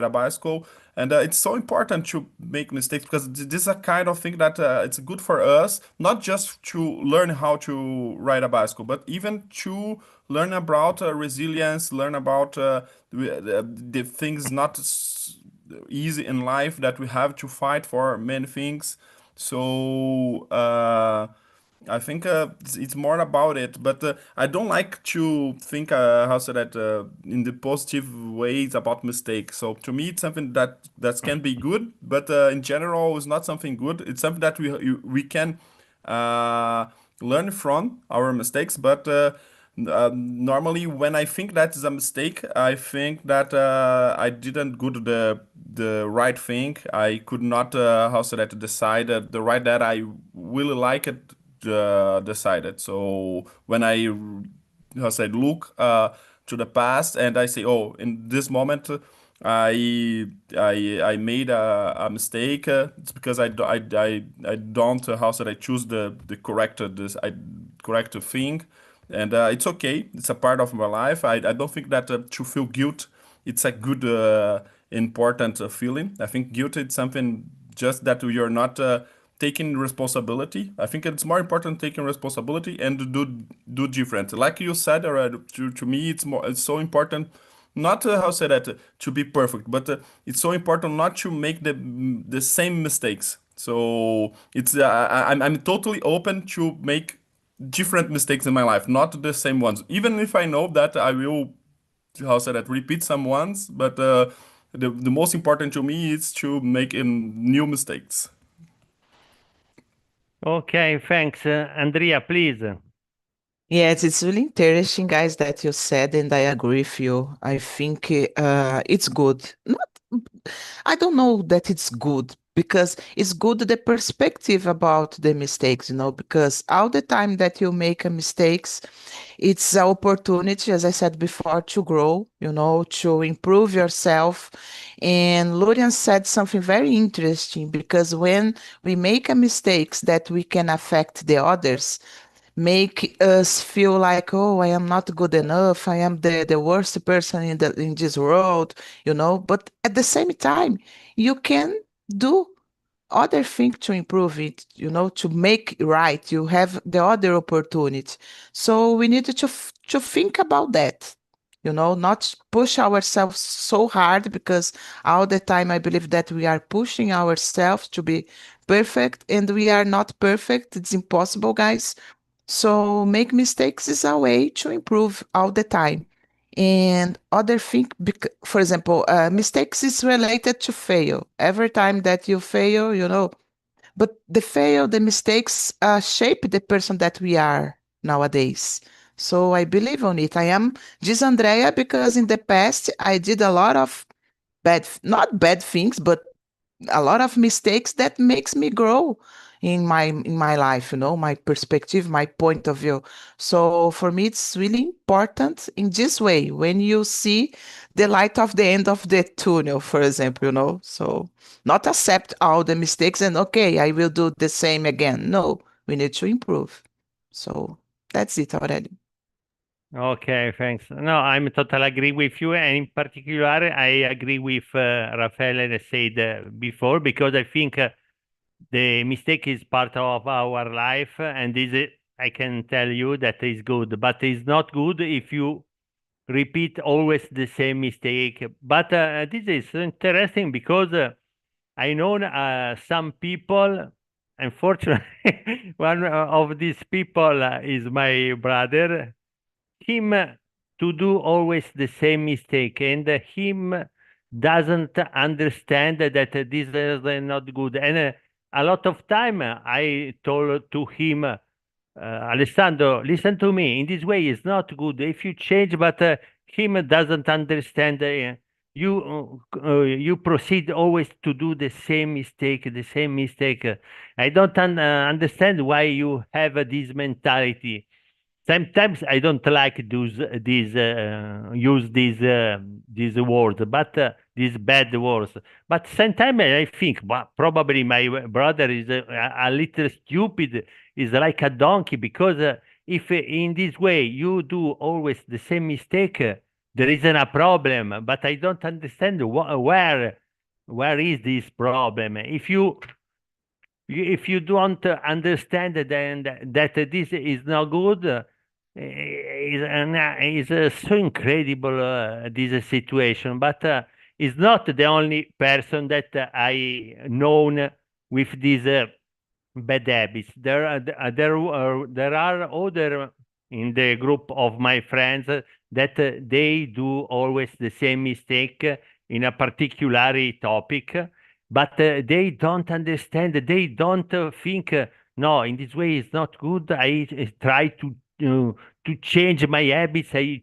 a bicycle, and it's so important to make mistakes because this is a kind of thing that it's good for us, not just to learn how to ride a bicycle, but even to learn about resilience, learn about the things not easy in life that we have to fight for many things. So I think it's more about it, but I don't like to think how say that in the positive ways about mistakes. So to me, it's something that can be good, but in general, it's not something good. It's something that we can uh, learn from our mistakes, but normally when I think that is a mistake, I think that I didn't go to the right thing. I could not how say that decide the right that I really like it decided. So when I how say look to the past and I say, oh, in this moment I made a mistake. It's because I don't how should I choose the correct this I correct thing, and it's okay. It's a part of my life. I don't think that to feel guilt it's a good important feeling. I think guilt is something just that you're not taking responsibility. I think it's more important taking responsibility and to do different. Like you said already, to me it's so important not how say that to be perfect, but it's so important not to make the same mistakes. So it's I'm totally open to make different mistakes in my life, not the same ones. Even if I know that I will how say that repeat some ones, but the most important to me is to make new mistakes. Okay, thanks. Andrea, please. Yes, it's really interesting, guys, that you said, and I agree with you. I think it's good. Not, I don't know that it's good because it's good the perspective about the mistakes, because all the time that you make a mistakes, it's an opportunity, as I said before, to grow, to improve yourself. And Lorian said something very interesting because when we make a mistakes that we can affect the others, make us feel like, oh, I am not good enough, I am the worst person in this world, but at the same time you can do other thing to improve it, to make right. You have the other opportunity. So we need to think about that, not push ourselves so hard, because all the time I believe that we are pushing ourselves to be perfect, and we are not perfect. It's impossible, guys. So make mistakes is a way to improve all the time. And other thing, for example, mistakes is related to fail. Every time that you fail, but the mistakes shape the person that we are nowadays. So I believe on it. I am this Andrea because in the past I did a lot of not bad things, but a lot of mistakes that makes me grow in my life, my perspective, my point of view. So for me it's really important in this way, when you see the light of the end of the tunnel, for example, so not accept all the mistakes and okay, I will do the same again. No, we need to improve. So that's it already. Okay, thanks. No, I'm totally agree with you, and in particular, I agree with Raffaele said before, because I think the mistake is part of our life, and I can tell you that is good, but it's not good if you repeat always the same mistake. But this is interesting because I know some people. Unfortunately, one of these people is my brother. Him to do always the same mistake, and him doesn't understand that this is not good. And a lot of time I told to him, Alessandro, listen to me. In this way, it's not good. If you change, but him doesn't understand. You proceed always to do the same mistake, the same mistake. I don't understand why you have this mentality. Sometimes I don't like those these use these words, but these bad words. But sometimes I think, well, probably my brother is a little stupid, is like a donkey, because if in this way you do always the same mistake, there isn't a problem, but I don't understand where is this problem. If you don't understand then that this is not good, is so incredible this situation. But it's not the only person that I known with these bad habits. There are other in the group of my friends that they do always the same mistake in a particular topic, but they don't understand. They don't think. No, in this way it's not good. I try to change my habits. I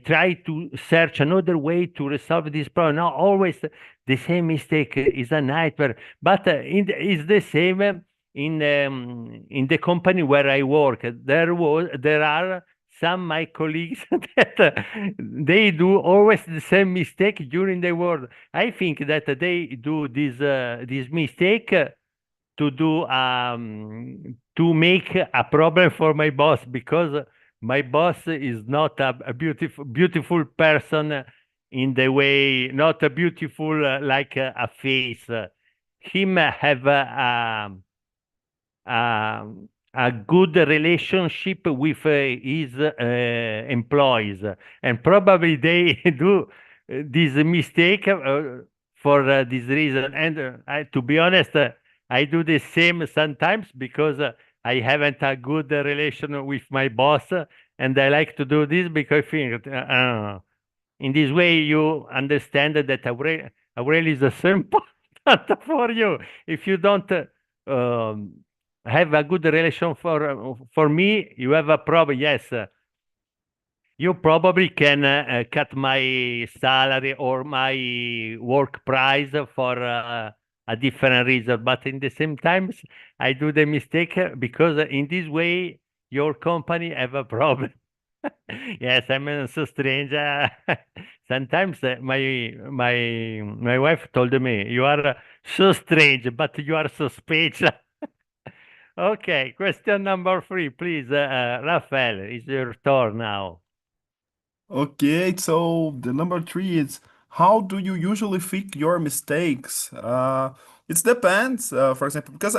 try to search another way to resolve this problem. No, always the same mistake is a nightmare. But it's the same in the company where I work. There are some my colleagues that they do always the same mistake during the work. I think that they do this mistake to make a problem for my boss, because my boss is not a beautiful person in the way, not a beautiful like a face. Him have a good relationship with his employees, and probably they do this mistake for this reason. And to be honest, I do the same sometimes because I haven't a good relation with my boss, and I like to do this because I think in this way you understand that Aurelio is so important for you. If you don't have a good relation for me, you have a problem. Yes, you probably can cut my salary or my work price for a different reason, but in the same times, I do the mistake because in this way your company have a problem. Yes, I'm so strange. Sometimes my wife told me, "You are so strange, but you are so speechless." Okay, question number 3, please. Rafael, it's your turn now. Okay, so the number 3 is how do you usually fix your mistakes? It depends. For example, because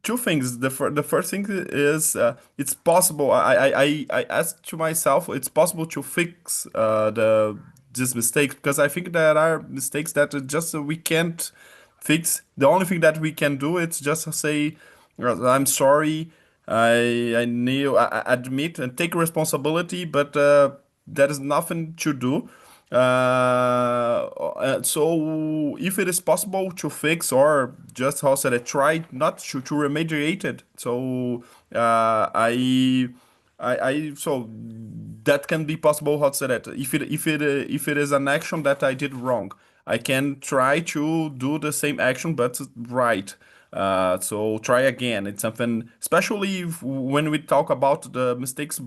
two things. The first thing is it's possible. I asked to myself, it's possible to fix the these mistakes because I think there are mistakes that just we can't fix. The only thing that we can do is just say, I'm sorry. I knew, I admit and take responsibility, but there is nothing to do. So if it is possible to fix or just how said I try not to remediate it. So so that can be possible. How to say that if it is an action that I did wrong, I can try to do the same action but right. So try again. It's something, especially when we talk about the mistakes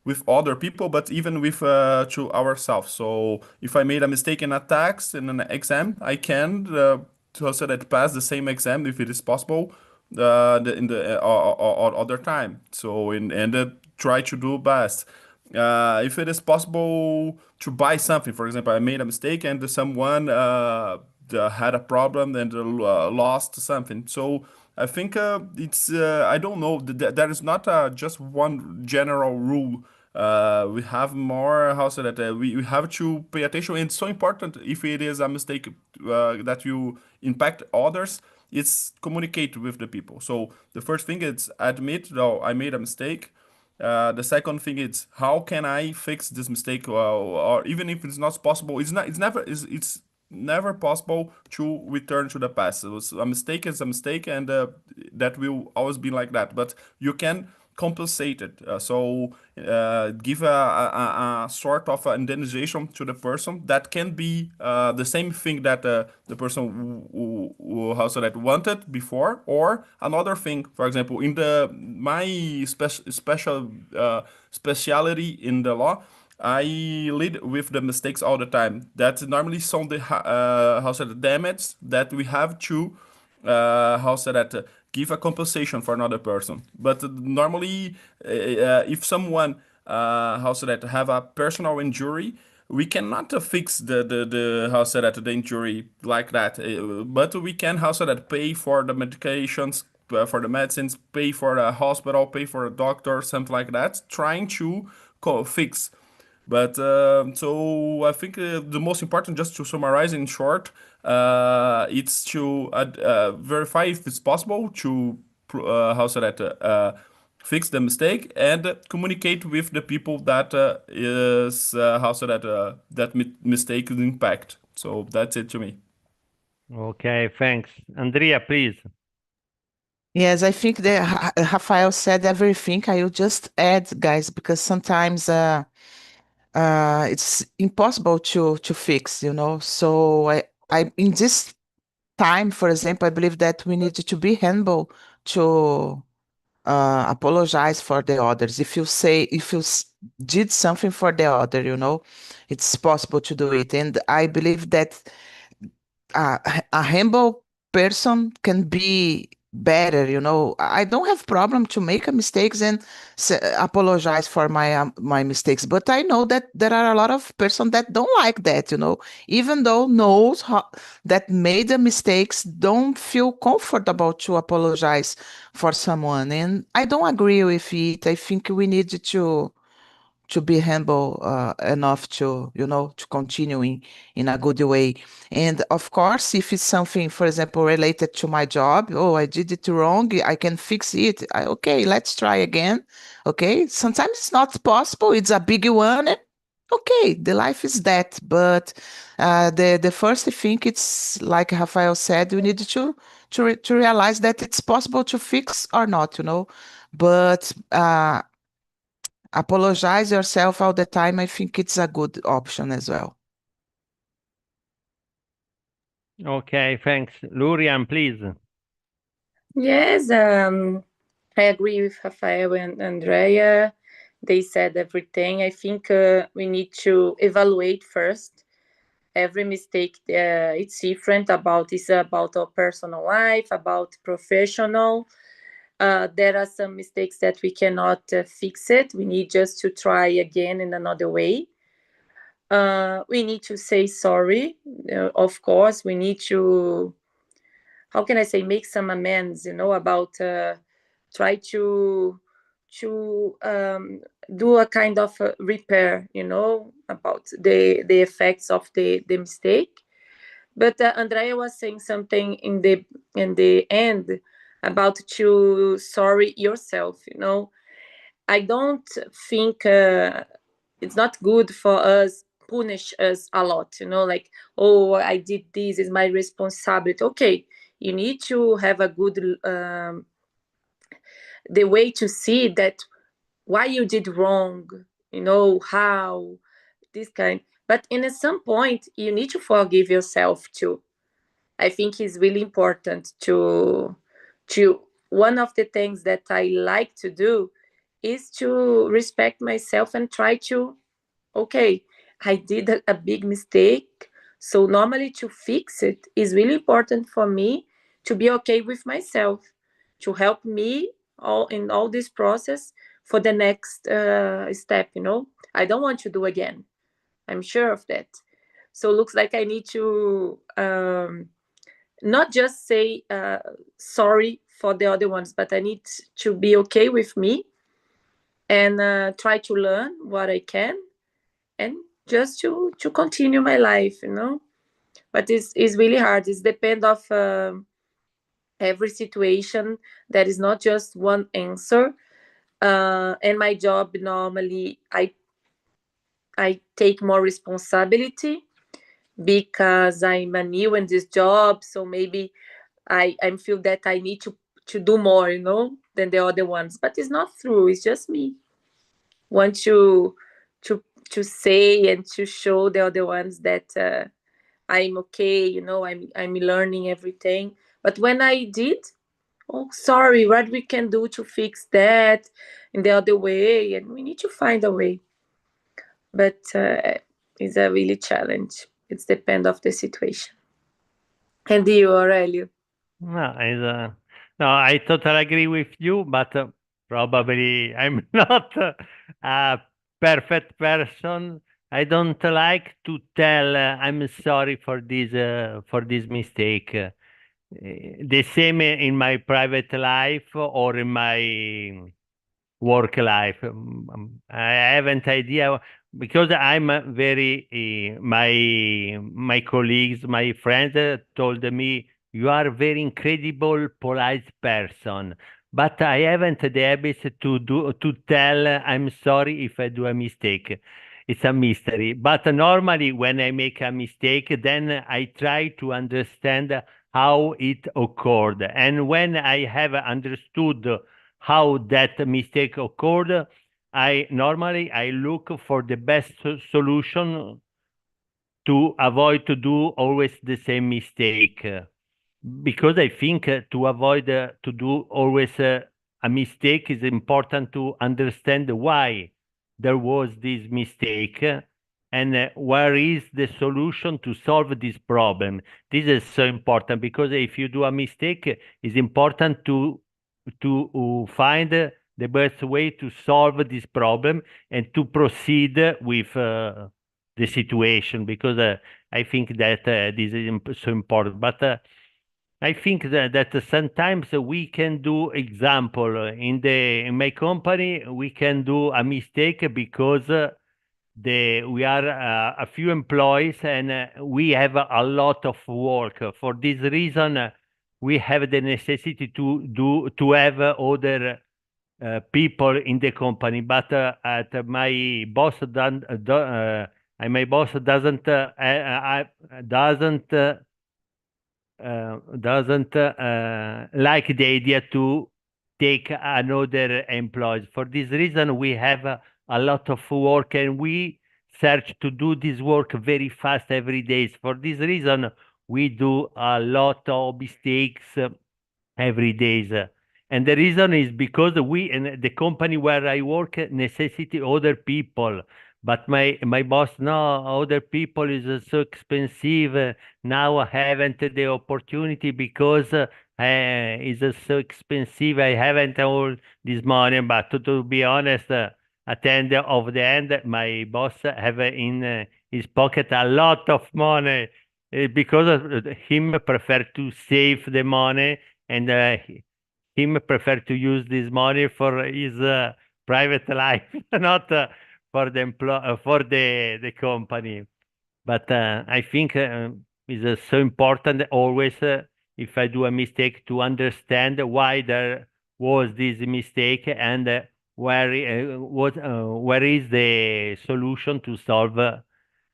with other people, but even with to ourselves. So if I made a mistake in a text in an exam, I can so that pass the same exam if it is possible in the other time. So in and try to do best. If it is possible to buy something, for example, I made a mistake and someone had a problem and lost something. So I think it's I don't know. There is not just one general rule. We have more how so that we have to pay attention. And it's so important if it is a mistake that you impact others. It's communicate with the people. So the first thing is admit, no, I made a mistake. The second thing is how can I fix this mistake, or even if it's not possible, it's never possible to return to the past. It was a mistake is a mistake, and that will always be like that. But you can compensate it. So give a sort of indemnification to the person that can be the same thing that the person who how so that wanted before, or another thing. For example, in the my special speciality in the law. I lead with the mistakes all the time. That's normally some the how said the damage that we have to how said that give a compensation for another person. But normally, if someone how so that have a personal injury, we cannot fix the how so that the injury like that. But we can how so that pay for the medications, for the medicines, pay for the hospital, pay for a doctor, something like that, trying to fix. But so I think the most important, just to summarize in short, it's to verify if it's possible to how so that fix the mistake and communicate with the people that is how so that that mistake will impact. So that's it to me. Okay, thanks. Andrea, please. Yes, I think that Rafael said everything. I will just add, guys, because sometimes it's impossible to fix, you know. So I in this time, for example, I believe that we need to be humble to apologize for the others. If you say, if you did something for the other, you know, it's possible to do it. And I believe that a humble person can be better, you know. I don't have problem to make a mistakes and apologize for my mistakes, but I know that there are a lot of person that don't like that, you know, even though knows how, that made the mistakes, don't feel comfortable to apologize for someone, and I don't agree with it. I think we need to be humble enough to, you know, to continue in a good way. And of course, if it's something, for example, related to my job, oh, I did it wrong, I can fix it. Okay, let's try again. Okay, sometimes it's not possible, it's a big one. Okay, the life is that. But the first thing, it's like Rafael said, we need to realize that it's possible to fix or not, you know. But apologize yourself all the time, I think it's a good option as well. Okay, thanks. Lurian, please. Yes, I agree with Rafael and Andrea. They said everything. I think we need to evaluate first. Every mistake, it's different. It's about our personal life, about professional. There are some mistakes that we cannot fix it. We need just to try again in another way. We need to say sorry. Of course, we need to, how can I say, make some amends, you know, about try to do a kind of repair, you know, about the effects of the mistake. But Andrea was saying something in the end about to sorry yourself, you know. I don't think it's not good for us punish us a lot, you know, like, oh, I did this, is my responsibility. Okay, you need to have a good the way to see that why you did wrong, you know, how this kind. But in some point, you need to forgive yourself too. I think it's really important to one of the things that I like to do is to respect myself and try to, okay, I did a big mistake. So normally to fix it is really important for me to be okay with myself, to help me all in all this process for the next step, you know. I don't want to do again. I'm sure of that. So looks like I need to not just say sorry for the other ones, but I need to be okay with me and try to learn what I can and just to continue my life, you know. But it's really hard. It's depend of every situation. There is not just one answer. And my job normally, I take more responsibility because I'm a new in this job. So maybe I feel that I need to do more, you know, than the other ones. But it's not true. It's just me want to to say and to show the other ones that I'm okay, you know, I'm learning everything. But when I did, oh, sorry, what we can do to fix that in the other way, and we need to find a way. But it's a really challenge. It's depend of the situation. And you, Aurelio? No, no, I totally agree with you, but probably I'm not perfect person. I don't like to tell I'm sorry for this mistake. The same in my private life or in my work life. I haven't idea because I'm very my colleagues, my friends told me you are a very incredible, polite person. But I haven't the habit to tell I'm sorry if I do a mistake. It's a mystery. But normally when I make a mistake, then I try to understand how it occurred. And when I have understood how that mistake occurred, I normally look for the best solution to avoid to do always the same mistake. Because I think to avoid to do always a mistake is important to understand why there was this mistake and where is the solution to solve this problem. This is so important because if you do a mistake, it's important to find the best way to solve this problem and to proceed with the situation because I think that this is so important. But I think that sometimes we can do example in my company we can do a mistake because we are a few employees and we have a lot of work. For this reason, we have the necessity to have other people in the company. But my boss my boss doesn't like the idea to take another employees. For this reason, we have a lot of work and we search to do this work very fast every day. For this reason, we do a lot of mistakes every day. And the reason is because we and the company where I work necessity other people. But my boss, no, other people is so expensive. Now I haven't the opportunity because it's so expensive. I haven't all this money. But to be honest, at the end of the end, my boss have in his pocket a lot of money because of him prefer to save the money and him prefer to use this money for his private life, not for the for the company. But I think it's so important always if I do a mistake to understand why there was this mistake and where is the solution to solve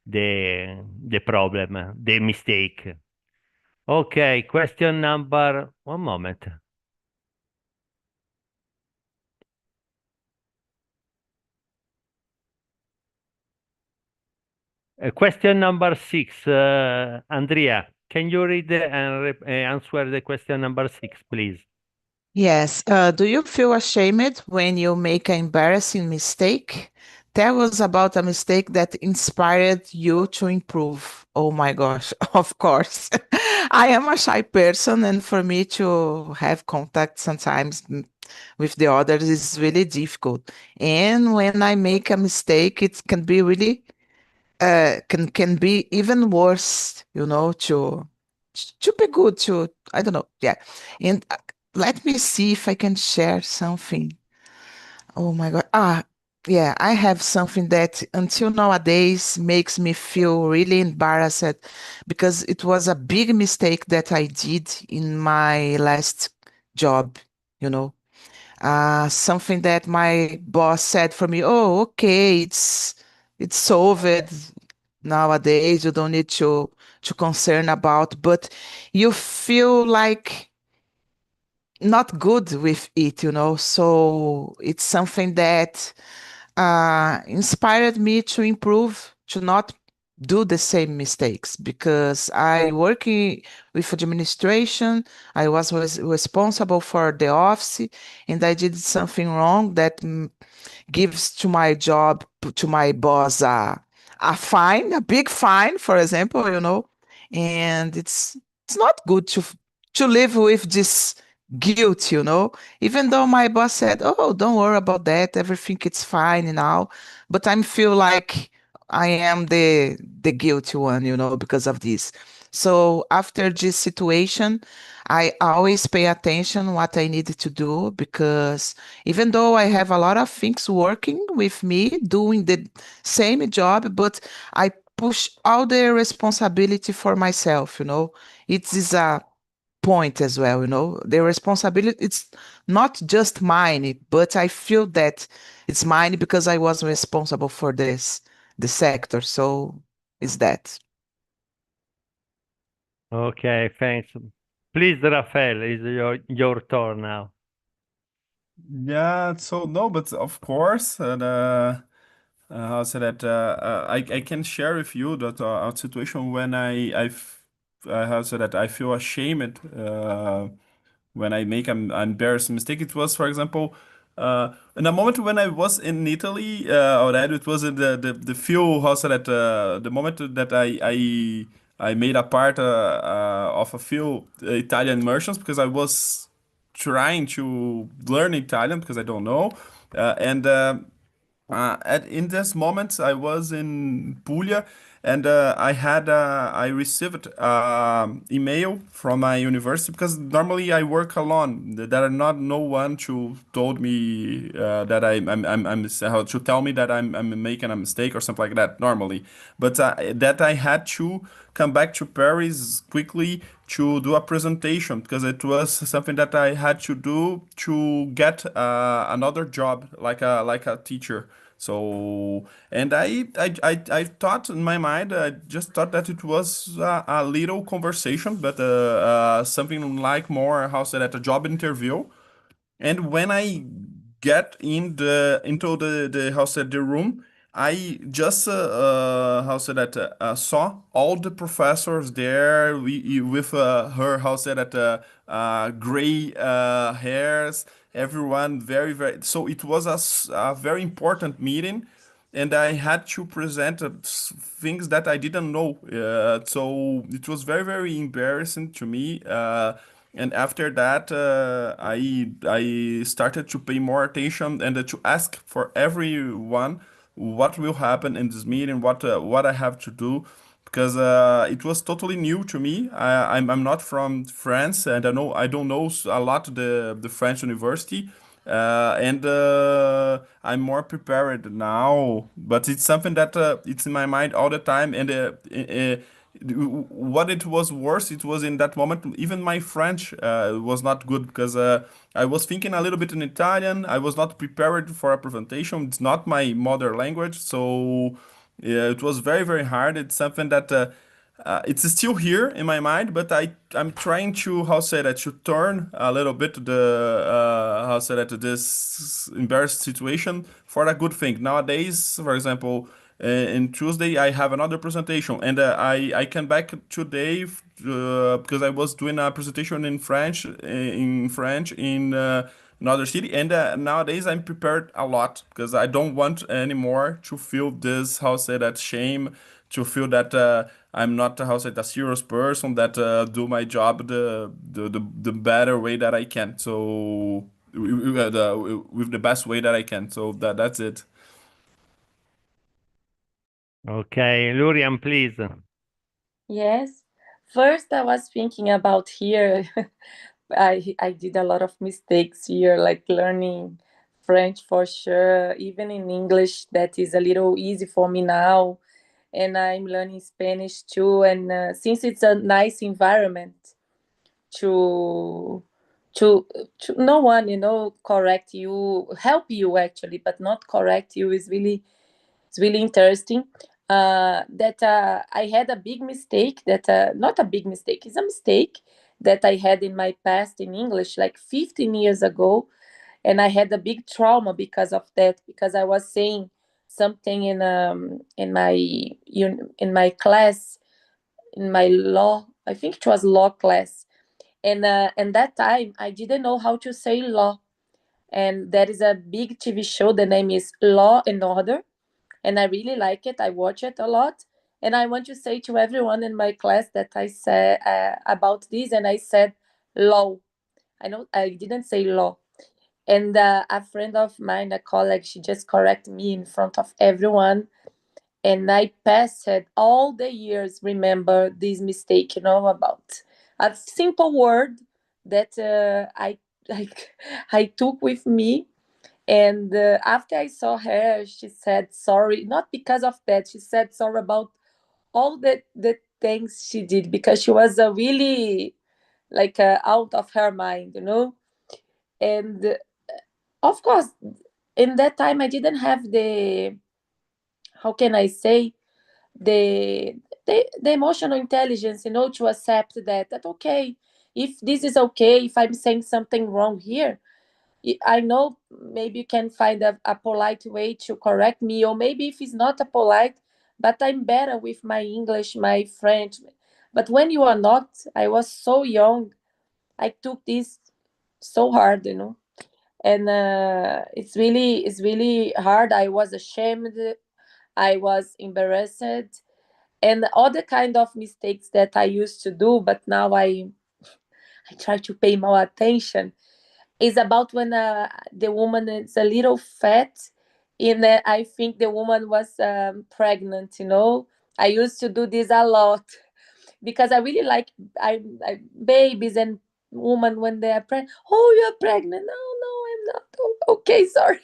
the problem, the mistake. Okay, question number, one moment. Question number 6, Andrea, can you read and answer the question number 6, please? Yes. Do you feel ashamed when you make an embarrassing mistake? Tell us about a mistake that inspired you to improve. Oh my gosh, of course. I am a shy person, and for me to have contact sometimes with the others is really difficult. And when I make a mistake, it can be really can be even worse, to be good to I don't know, yeah. And let me see if I can share something. Oh my God. Yeah, I have something that until nowadays makes me feel really embarrassed because it was a big mistake that I did in my last job, you know. Something that my boss said for me, oh, okay, it's solved nowadays. You don't need to concern about, but you feel like not good with it, So it's something that inspired me to improve, to not do the same mistakes because I working with administration. I was responsible for the office, and I did something wrong that gives to my job, to my boss, a fine, a big fine, for example, and it's not good to live with this guilt. Even though my boss said, "Oh, don't worry about that, everything it's fine now," but I feel like I am the guilty one, because of this. So after this situation, I always pay attention what I need to do, because even though I have a lot of things working with me doing the same job, but I push all the responsibility for myself. It is a point as well. The responsibility, it's not just mine, but I feel that it's mine because I was responsible for the sector. So it's that. Okay, thanks. Please, Rafael, is your turn now. Yeah, so no, but of course, and how say that I can share with you that a situation when how say that I feel ashamed when I make an embarrassing mistake. It was, for example, in a moment when I was in Italy already. It was in the few how say that the moment that I made a part of a few Italian immersions, because I was trying to learn Italian because I don't know. And in this moment, I was in Puglia, and I received email from my university, because normally I work alone. There are not no one to told me that I'm how to tell me that I'm making a mistake or something like that normally, but that I had to come back to Paris quickly to do a presentation, because it was something that I had to do to get another job like a teacher. So, and I thought in my mind, I just thought that it was a little conversation, but something like more, how say that, a job interview. And when I get into the how said the room, I just how said that saw all the professors there, with her, how said that, gray hairs, everyone very very. So it was a very important meeting, and I had to present things that I didn't know. So it was very very embarrassing to me. And after that, I started to pay more attention, and to ask for everyone what will happen in this meeting, what I have to do, because it was totally new to me. I'm not from France, and I don't know a lot the French university, and I'm more prepared now. But it's something that it's in my mind all the time, and what it was worse, it was in that moment even my French was not good, because I was thinking a little bit in Italian. I was not prepared for a presentation. It's not my mother language, so yeah, it was very very hard. It's something that it's still here in my mind, but I'm trying to, how say that, to turn a little bit the how say that, this embarrassed situation for a good thing. Nowadays, for example, in Tuesday I have another presentation, and I came back today because I was doing a presentation in French in another city, and nowadays I'm prepared a lot, because I don't want anymore to feel this, how say that, shame, to feel that I'm not, how say, a serious person, that do my job the better way that I can. So with the best way that I can. So that's it. Okay, Lurian, please. Yes. First, I was thinking about here. I did a lot of mistakes here, like learning French for sure. Even in English, that is a little easy for me now. And I'm learning Spanish too. And since it's a nice environment to to no one, correct you, help you actually, but not correct you, is really, it's really interesting. That I had a big mistake, that not a big mistake, it's a mistake that I had in my past in English like 15 years ago, and I had a big trauma because of that, because I was saying something in my class, in my law, I think it was law class, and that time I didn't know how to say law, and there is a big TV show. The name is Law and Order, and I really like it. I watch it a lot, and I want to say to everyone in my class that I said about this, and I said law. I know I didn't say law, And a friend of mine, a colleague, she just corrected me in front of everyone. And I passed all the years, remember this mistake, about a simple word that I took with me. And after I saw her, she said sorry, not because of that. She said sorry about all the things she did, because she was really like out of her mind. And of course, in that time, I didn't have how can I say, the emotional intelligence, to accept that okay, if this is okay, if I'm saying something wrong here, I know maybe you can find a polite way to correct me, or maybe if it's not a polite, but I'm better with my English, my French. But when you are not, I was so young, I took this so hard, and it's really hard. I was ashamed, I was embarrassed, and all the kind of mistakes that I used to do, but now I try to pay more attention, is about when the woman is a little fat, and I think the woman was pregnant. I used to do this a lot because I really like I babies and women when they are pregnant. Oh, you're pregnant? No, no, I'm not. Okay, sorry.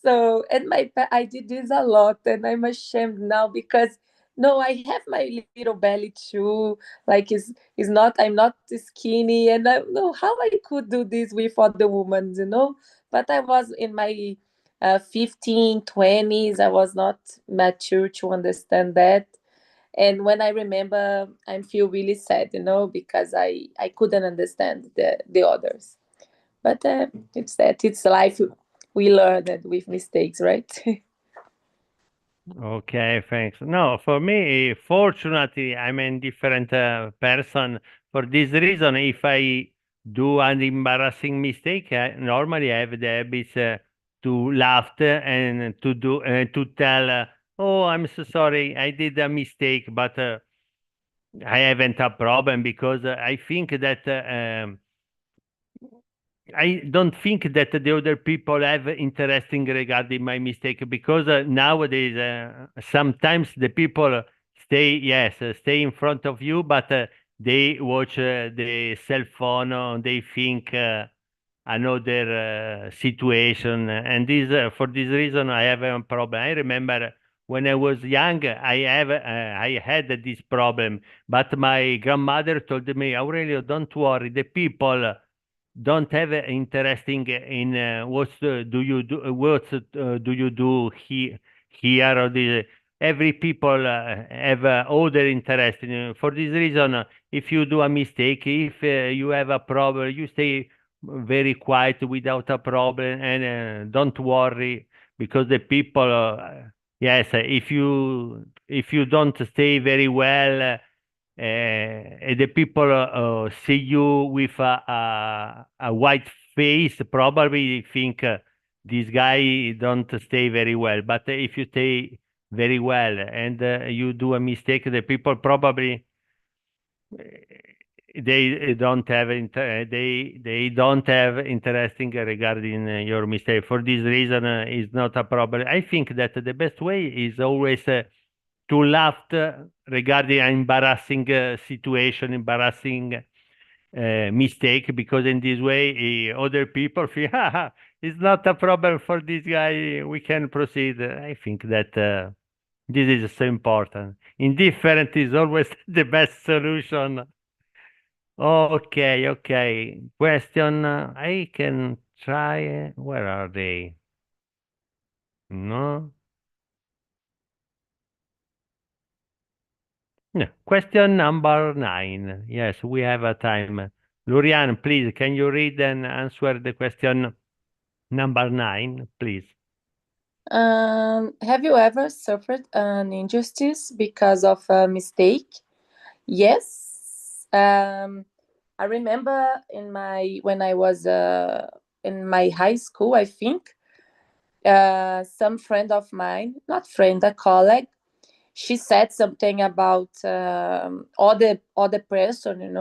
So, and I did this a lot, and I'm ashamed now because no, I have my little belly too. Like it's not. I'm not skinny, and I don't know how I could do this with other women. But I was in my 15, 20s. I was not mature to understand that. And when I remember, I feel really sad, because I couldn't understand the others. But it's that, it's life. We learn that with mistakes, right? Okay, thanks. No, for me, fortunately, I'm a different person. For this reason, if I do an embarrassing mistake, normally I have the habit to laugh and to tell, "Oh, I'm so sorry, I did a mistake," but I haven't a problem because I think that. I don't think that the other people have interesting regarding my mistake, because nowadays sometimes the people stay in front of you, but they watch the cell phone, they think another situation, and this for this reason I have a problem. I remember when I was young, I had this problem, but my grandmother told me, Aurelio, don't worry, the people don't have interesting in what do you do here or this. Every people have other interest for this reason. If you do a mistake, if you have a problem, you stay very quiet without a problem, and don't worry, because the people yes, if you don't stay very well, the people see you with a white face, probably think this guy don't stay very well. But if you stay very well and you do a mistake, the people probably they don't have interesting regarding your mistake. For this reason, is not a problem. I think that the best way is always to laugh regarding an embarrassing situation, embarrassing mistake, because in this way other people feel, haha, it's not a problem for this guy, we can proceed. I think that this is so important. Indifferent is always the best solution. Okay, okay. Question, I can try. Where are they? No? Yeah. Question number 9. Yes, we have a time. Lurian, please, can you read and answer the question number 9, please? Have you ever suffered an injustice because of a mistake? Yes. I remember when I was in my high school, I think, some friend of mine, not friend, a colleague, she said something about other person,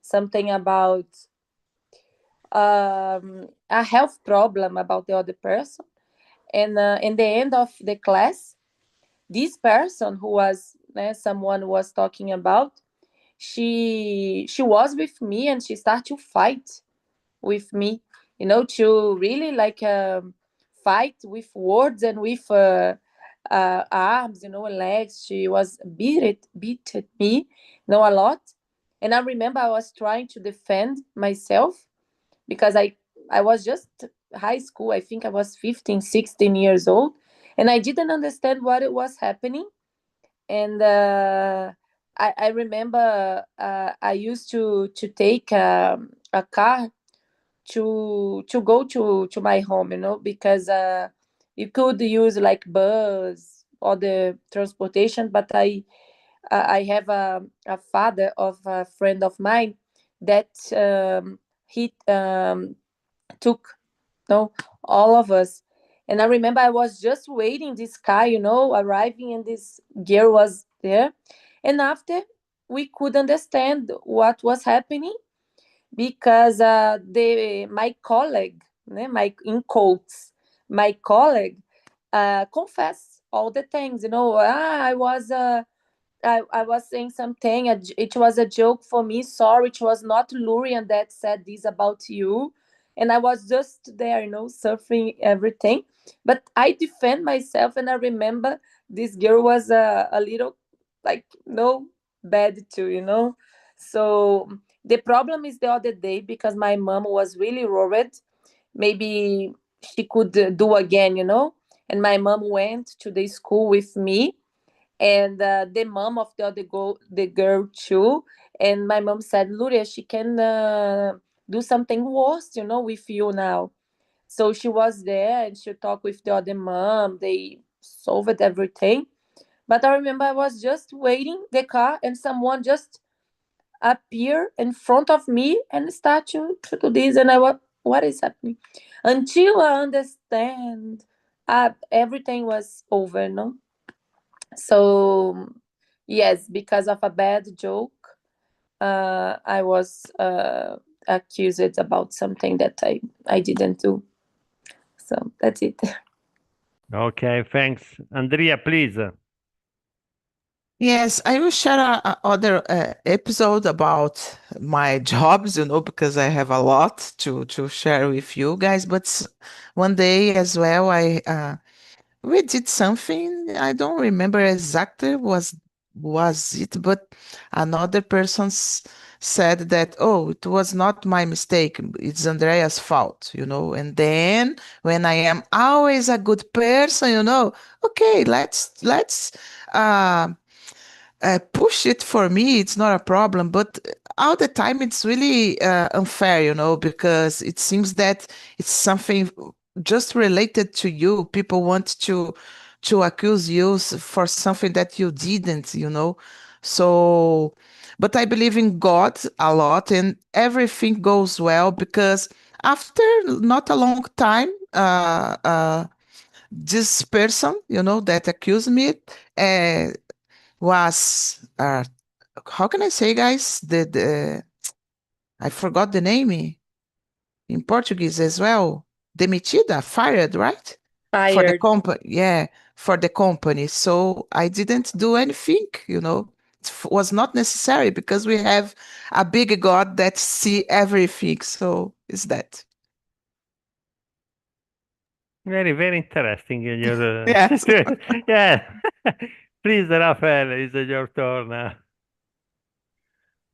something about a health problem about the other person. And in the end of the class, this person who was someone was talking about, she was with me and she started to fight with me, to really like fight with words and with arms, and legs. She was beat at me, a lot. And I remember I was trying to defend myself because I was just high school. I think I was 15, 16 years old, and I didn't understand what it was happening. And I remember I used to take a car to go to my home, because you could use like bus or the transportation. But I have a father of a friend of mine that he took all of us. And I remember I was just waiting this car, arriving, and this girl was there. And after, we could understand what was happening, because my colleague, my in quotes, my colleague confessed all the things. I was saying something. It was a joke for me. Sorry, it was not Lurian that said this about you. And I was just there, surfing everything. But I defend myself, and I remember this girl was a little, like, no, bad too, So the problem is the other day, because my mom was really worried. Maybe she could do again, And my mom went to the school with me, and the mom of the girl too. And my mom said, Luria, she can do something worse, with you now. So she was there, and she talked with the other mom. They solved everything. But I remember I was just waiting the car, and someone just appear in front of me and start to do this. And I was, what is happening? Until I understand, everything was over, no? So yes, because of a bad joke, I was accused about something that I didn't do. So that's it. Okay, thanks. Andrea, please. Yes, I will share a other episode about my jobs, because I have a lot to share with you guys. But one day as well, we did something. I don't remember exactly was it, but another person said that, oh, it was not my mistake. It's Andrea's fault, And then when I am always a good person, okay, let's uh push it for me. It's not a problem, but all the time it's really unfair, because it seems that it's something just related to you. People want to accuse you for something that you didn't, So, but I believe in God a lot, and everything goes well, because after not a long time, this person, that accused me, uh, was how can I say, guys? The I forgot the name in Portuguese as well. Demitida, fired, right? For the Fired. company, yeah, for the company. So I didn't do anything, It was not necessary, because we have a big God that see everything. So it's that. Very, very interesting. Your Yes. yeah. Please, Rafael, it's your turn now.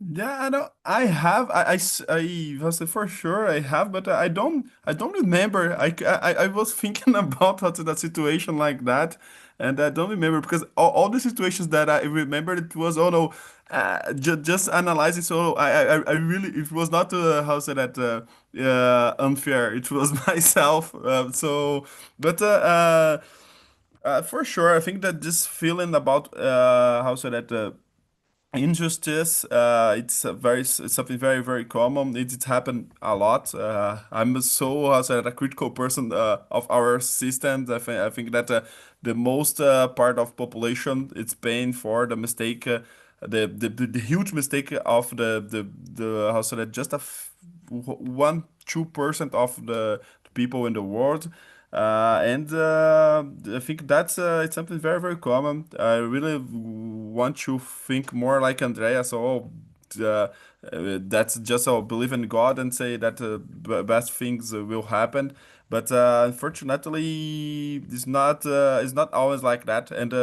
Yeah, I know. I have. I was for sure I have, but I don't remember. I was thinking about that situation like that, and I don't remember because all the situations that I remembered, it was, oh no, just analyzing. So I really, it was not how say that unfair. It was myself. But for sure, I think that this feeling about how say that. Injustice, it's something very, very common. It happened a lot. I'm so a critical person of our systems. I think that the most part of population it's paying for the mistake, the huge mistake of the how say that just 1-2% of the people in the world. And I think that's it's something very, very common. I really want to think more like Andrea. So that's just believe in God and say that best things will happen. But unfortunately, it's not always like that. And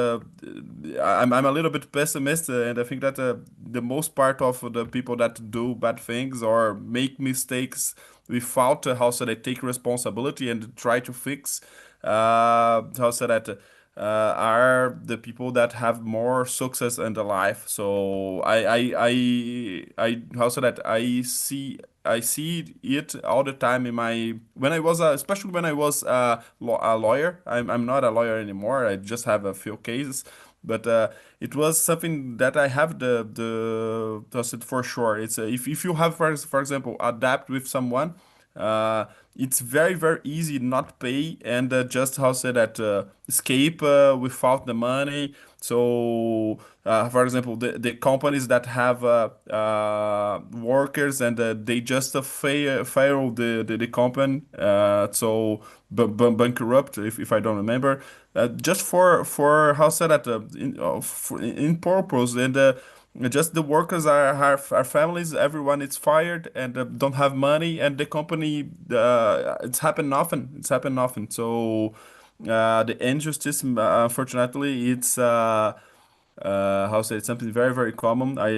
I'm a little bit pessimist, and I think that the most part of the people that do bad things or make mistakes without how should I take responsibility and try to fix how said that are the people that have more success in the life. So I how said that I see it all the time in my when I was especially when I was a lawyer. I'm not a lawyer anymore. I just have a few cases, but it was something that I have the that's it for sure. It's if you have for example adapt with someone, it's very very easy not pay and just how say that escape without the money. So for example, the companies that have workers and they just fail the company, so bankrupt if I don't remember, just for how say that in purpose and just the workers are families. Everyone is fired and don't have money, and the company it's happened often. It's happened often. So the injustice, unfortunately, it's how say it's something very very common. I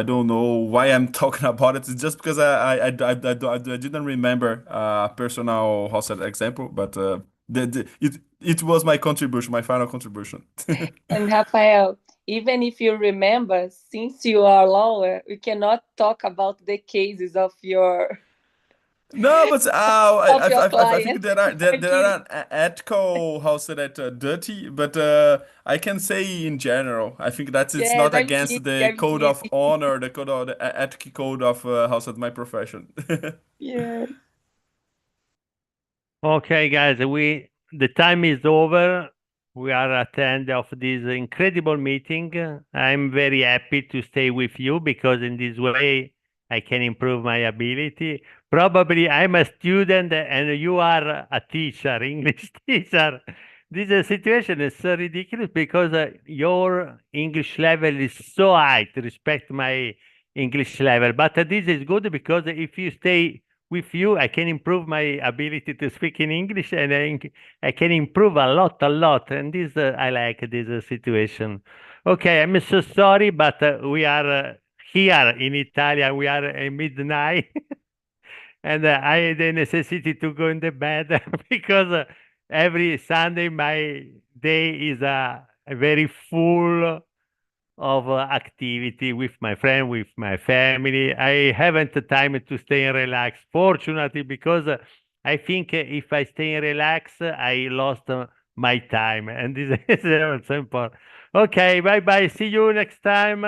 don't know why I'm talking about it. It's just because I didn't remember personal how say example, but it was my contribution, my final contribution. And Rafael, even if you remember, since you are lawyer, we cannot talk about the cases of your No, but of your I think client. there are ethical how say that dirty, but I can say in general. I think that it's Yes, not against the I'm code of kidding. honor, the code of the ethic code of how said my profession. Yes. Okay, guys, the time is over. We are at the end of this incredible meeting. I'm very happy to stay with you because in this way I can improve my ability. Probably I'm a student and you are a teacher, English teacher. This situation is so ridiculous because your English level is so high to respect my English level. But this is good because if you stay with you, I can improve my ability to speak in English, and I can improve a lot. And this, I like this situation. Okay, I'm so sorry, but we are here in Italy. We are at midnight, and I had the necessity to go in the bed because every Sunday my day is very full of activity with my friend, with my family. I haven't the time to stay and relax, fortunately, because I think if I stay and relax, I lost my time. And this is so important. Okay, bye bye. See you next time.